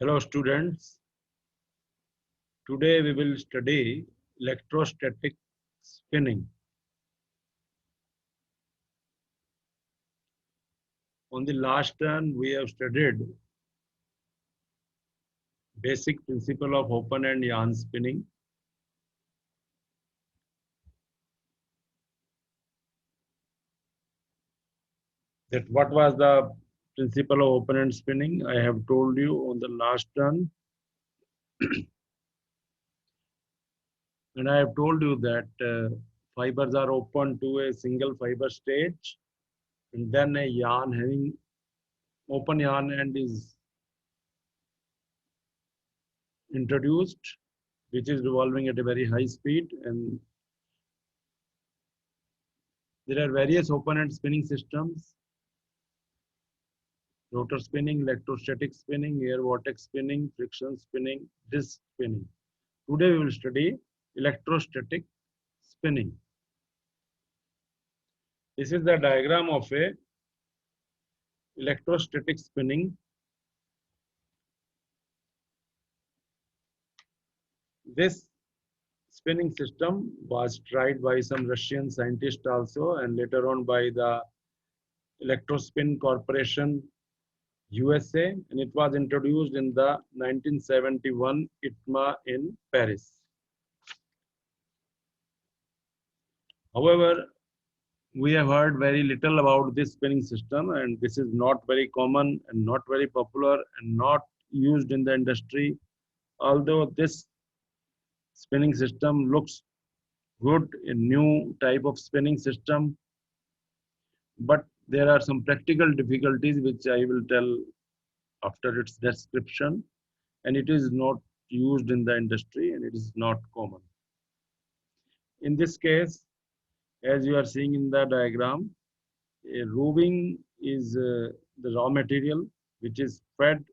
Hello students, today we will study electrostatic spinning. On the last turn we have studied basic principle of open and yarn spinning. That what was the principle of open and spinning? I have told you on the last turn, and I have told you that fibers are open to a single fiber stage, and then a yarn having open yarn end is introduced, which is revolving at a very high speed, and there are various open end spinning systems: rotor spinning, electrostatic spinning, air vortex spinning, friction spinning, disc spinning. Today we will study electrostatic spinning. This is the diagram of a electrostatic spinning. This spinning system was tried by some Russian scientists also, and later on by the Electrospin Corporation USA, and it was introduced in the 1971 ITMA in Paris. However, we have heard very little about this spinning system, and this is not very common and not very popular and not used in the industry. Although this spinning system looks good, a new type of spinning system, but there are some practical difficulties which I will tell after its description, and it is not used in the industry and it is not common. In this case, as you are seeing in the diagram, a roving is the raw material which is fed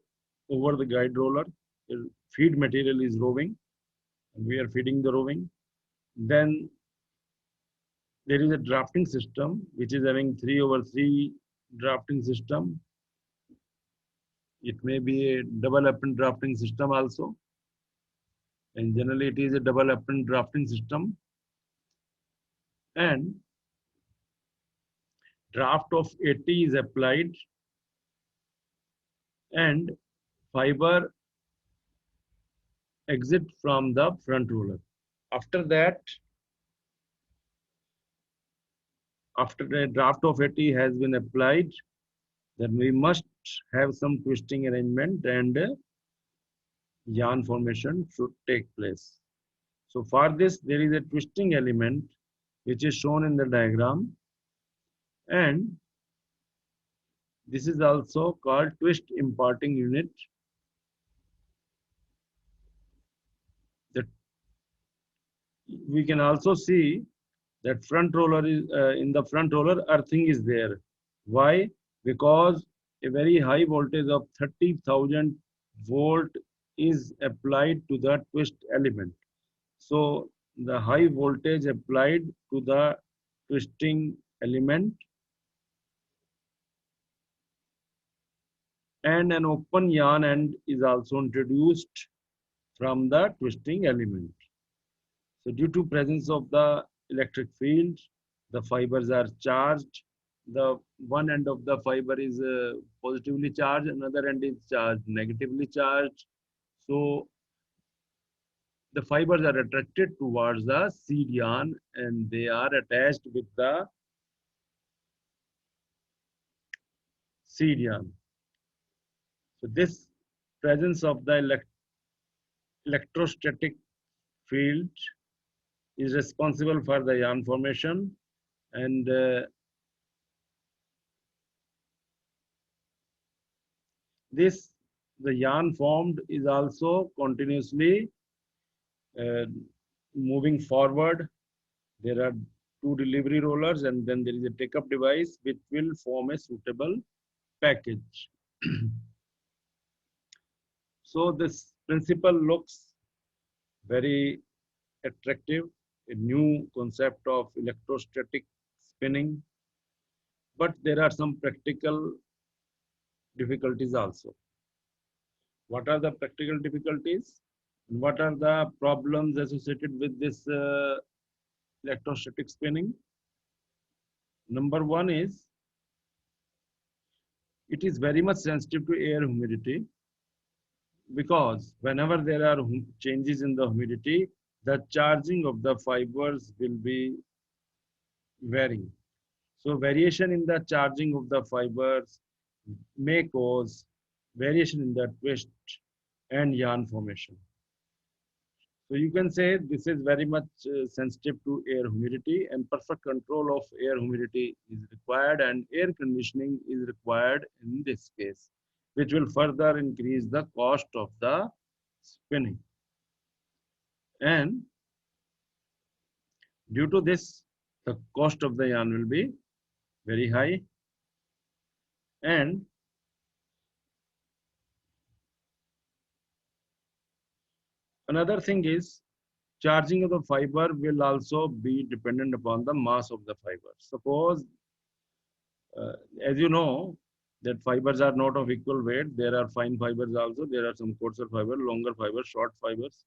over the guide roller. The feed material is roving, and we are feeding the roving. Then there is a drafting system which is having 3/3 drafting system. It may be a double apron drafting system also, and generally it is a double apron drafting system. And draft of 80 is applied, and fiber exit from the front roller. After that, after the draft of 80 has been applied, then we must have some twisting arrangement, and yarn formation should take place. So for this, there is a twisting element which is shown in the diagram, and this is also called twist imparting unit. That we can also see that front roller is in the front roller earthing is there. Why? Because a very high voltage of 30,000 volt is applied to the twist element. So the high voltage applied to the twisting element, and an open yarn end is also introduced from the twisting element. So due to presence of the electric field, the fibers are charged. The one end of the fiber is positively charged, another end is charged negatively charged. So the fibers are attracted towards the seed yarn, and they are attached with the seed yarn. So this presence of the electrostatic field is responsible for the yarn formation, and this the yarn formed is also continuously uh, moving forward. There are two delivery rollers, and then there is a take-up device which will form a suitable package. So this principle looks very attractive, a new concept of electrostatic spinning, but there are some practical difficulties also. What are the practical difficulties? What are the problems associated with this electrostatic spinning? Number one is it is very much sensitive to air humidity, because whenever there are changes in the humidity, the charging of the fibers will be varying. So variation in the charging of the fibers may cause variation in the twist and yarn formation. So you can say this is very much sensitive to air humidity, and perfect control of air humidity is required, and air conditioning is required in this case, which will further increase the cost of the spinning. And due to this, the cost of the yarn will be very high. And another thing is charging of the fiber will also be dependent upon the mass of the fiber. Suppose, uh, as you know, that fibers are not of equal weight. There are fine fibers also. There are some coarser fiber, longer fibers, short fibers.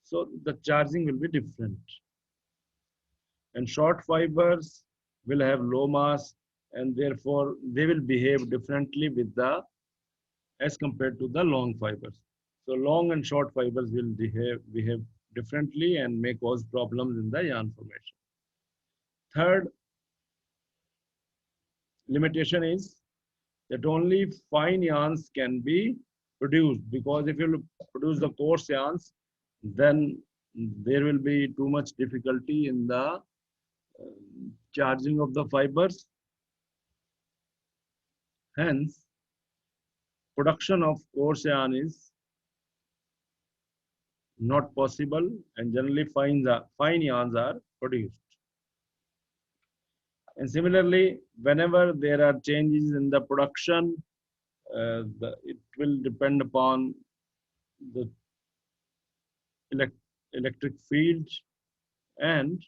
So the charging will be different. And short fibers will have low mass, and therefore they will behave differently with the as compared to the long fibers. So long and short fibers will behave differently and may cause problems in the yarn formation. Third limitation is that only fine yarns can be produced, because if you produce the coarse yarns, then there will be too much difficulty in the charging of the fibers. Hence, production of coarse yarn is not possible, and generally fine yarns are produced. And similarly, whenever there are changes in the production, it will depend upon the elect electric field, and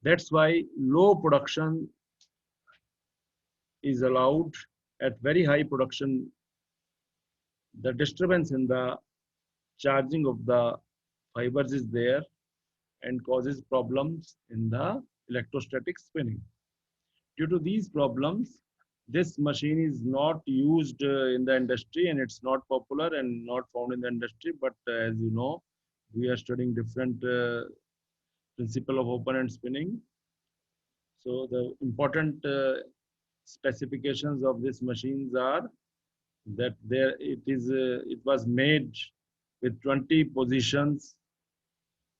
that's why low production is allowed. At very high production, the disturbance in the charging of the fibers is there and causes problems in the electrostatic spinning. Due to these problems, this machine is not used in the industry, and it's not popular and not found in the industry. But as you know, we are studying different principle of open end spinning. So the important specifications of these machines are that it was made with 20 positions,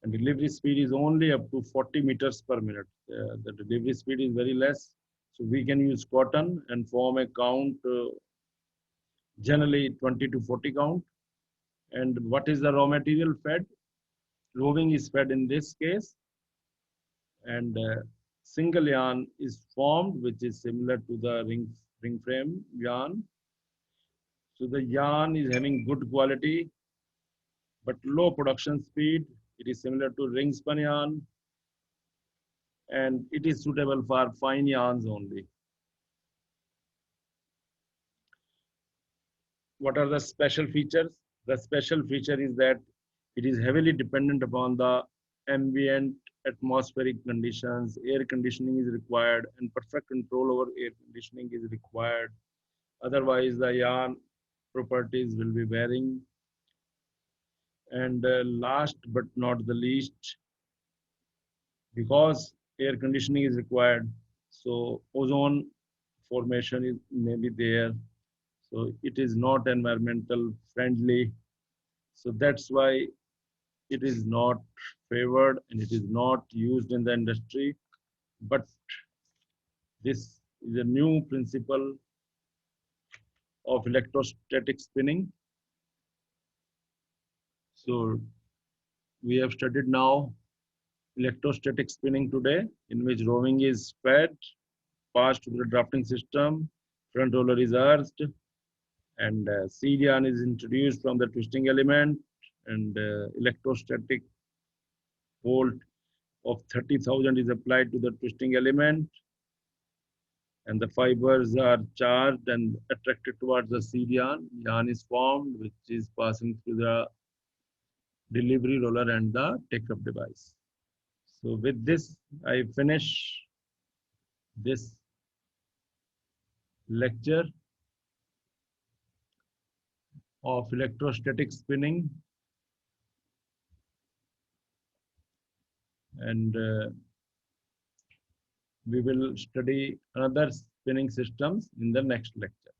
and delivery speed is only up to 40 meters per minute. The delivery speed is very less, so we can use cotton and form a count, generally 20 to 40 count. And what is the raw material fed? Roving is fed in this case, and single yarn is formed, which is similar to the ring frame yarn. So the yarn is having good quality, but low production speed. It is similar to ring spun yarn, and it is suitable for fine yarns only. What are the special features? The special feature is that it is heavily dependent upon the ambient atmospheric conditions. Air conditioning is required, and perfect control over air conditioning is required. Otherwise, the yarn properties will be varying. And last but not the least, because air conditioning is required, so ozone formation may be there. So it is not environmental friendly. So that's why it is not favored and it is not used in the industry. But this is a new principle of electrostatic spinning. So we have studied now electrostatic spinning today, in which roving is fed, passed to the drafting system, front roller is urged, and seed yarn is introduced from the twisting element, and electrostatic volt of 30,000 is applied to the twisting element, and the fibers are charged and attracted towards the seed yarn. Yarn is formed, which is passing through the delivery roller and the take-up device. So with this, I finish this lecture of electrostatic spinning, and we will study another spinning systems in the next lecture.